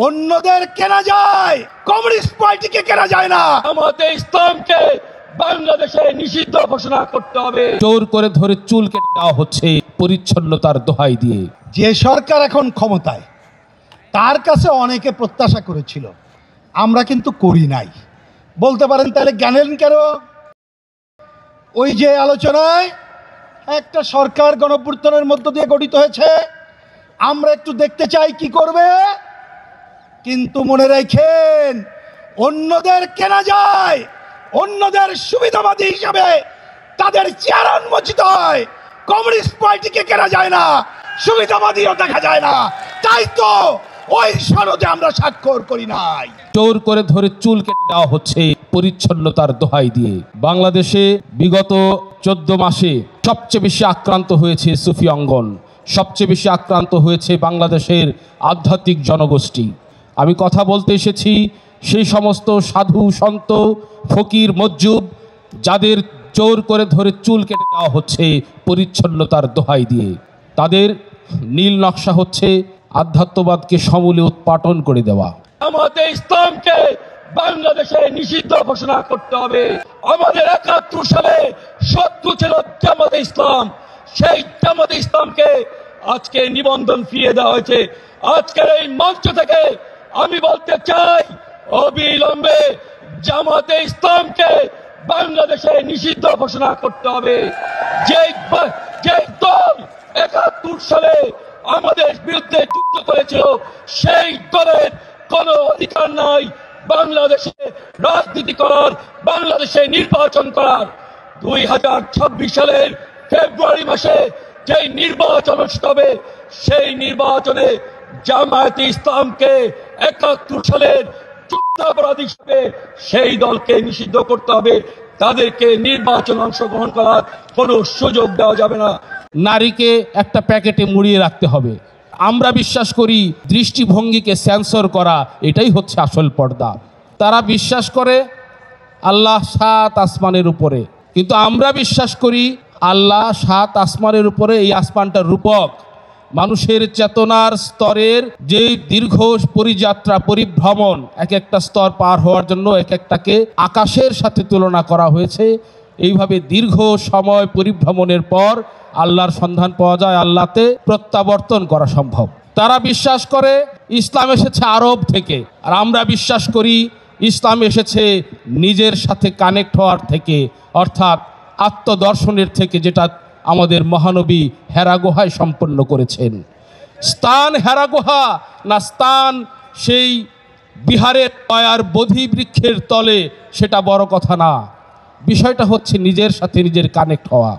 অন্যদের কেনা যায়, কমিউনিস্ট পার্টিকে কেনা যায় না। আমাদের ইসলামকে বাংলাদেশে নিষিদ্ধ ঘোষণা করতে হবে। জোর করে ধরে চুল কেটে দেওয়া হচ্ছে পরিচ্ছন্নতার দোহাই দিয়ে। যে সরকার এখন ক্ষমতায়, তার কাছে অনেকে প্রত্যাশা করেছিল, আমরা কিন্তু করি নাই। বলতে পারেন তাহলে জ্ঞানেন কেন? ওই যে আলোচনায় একটা সরকার গণঅভ্যুত্থানের মধ্য দিয়ে গঠিত হয়েছে, আমরা একটু দেখতে চাই কি করবে। কিন্তু মনে রাখেন, অন্যদের কেনা যায়, অন্যদের সুবিধাবাদী হিসাবে তাদের চেয়ার উন্মোচিত হয়। কমিউনিস্ট পার্টিকে কেনা যায় না, সুবিধাবাদীও দেখা যায় না। তাই তো ওই সনদে আমরা স্বাক্ষর করি নাই। জোর করে ধরে চুল কেটে দেওয়া হচ্ছে পরিচ্ছন্নতার দোহাই দিয়ে। বাংলাদেশে বিগত 14 মাসে সবচেয়ে বেশি আক্রান্ত হয়েছে সুফি অঙ্গন, সবচেয়ে বেশি আক্রান্ত হয়েছে বাংলাদেশের আধ্যাত্মিক জনগোষ্ঠী। আমি কথা বলতে এসেছি সেই সমস্ত সাধু সন্ত ফকির মজ্জুব যাদের জোর করে ধরে চুল কেটে দেওয়া হচ্ছে পরিচ্ছন্নতার দোহাই দিয়ে। তাদের নীল নকশা হচ্ছে আধ্যাত্মবাদকে সমূলে উৎপাটন করে দেওয়া। আমাদের ইসলামকে বাংলাদেশে নিষিদ্ধ ঘোষণা করতে হবে। আমাদের ৭১ সালে শত্রু ছিল জামাতে ইসলাম, সেই জামাতে ইসলামকে আজকে নিবন্ধন ফিরিয়ে দেওয়া হয়েছে। আজকের এই মঞ্চ থেকে আমি বলতে চাই, অবিলম্বে জামাতে ইসলামকে বাংলাদেশে নিষিদ্ধ ঘোষণা করতে হবে। যে দল ৭১ সালে আমাদের বিরুদ্ধে যুদ্ধ করেছিল, সেই দলের কোনো অধিকার নাই বাংলাদেশে রাজনীতি করার, বাংলাদেশে নির্বাচন করার। 2026 সালের ফেব্রুয়ারি মাসে যেই নির্বাচন অনুষ্ঠিত হবে, সেই নির্বাচনে জামায়াতে ইসলামকে ৭১ সালের যুদ্ধাপরাধী হিসেবে সেই দলকে নিষিদ্ধ করতে হবে। তাদেরকে নির্বাচন অংশগ্রহণ করার কোনো সুযোগ দেওয়া যাবে না। নারীকে একটা প্যাকেটে মুড়িয়ে রাখতে হবে। আমরা বিশ্বাস করি দৃষ্টিভঙ্গিকে সেন্সর করা, এটাই হচ্ছে আসল পর্দা। তারা বিশ্বাস করে আল্লাহ 7 আসমানের উপরে, কিন্তু আমরা বিশ্বাস করি আল্লাহ 7 আসমানের উপরে, এই আসমানটা রূপক। মানুষের চেতনার স্তরের যে দীর্ঘ পরিযাত্রা পরিভ্রমণ, এক একটা স্তর পার হওয়ার জন্য এক একটাকে আকাশের সাথে তুলনা করা হয়েছে। এইভাবে দীর্ঘ সময় পরিভ্রমণের পর আল্লাহর সন্ধান পাওয়া যায়, আল্লাহতে প্রত্যাবর্তন করা সম্ভব। তারা বিশ্বাস করে ইসলাম এসেছে আরব থেকে, আর আমরা বিশ্বাস করি ইসলাম এসেছে নিজের সাথে কানেক্ট হওয়ার থেকে, অর্থাৎ আত্মদর্শনের থেকে, যেটা আমাদের মহানবী হেরা গুহায় সম্পন্ন করেছেন। স্থান হেরা গুহা না স্থান সেই বিহারের পায়ার বোধি বৃক্ষের তলে, সেটা বড় কথা না। বিষয়টা হচ্ছে নিজের সাথে নিজের কানেক্ট হওয়া।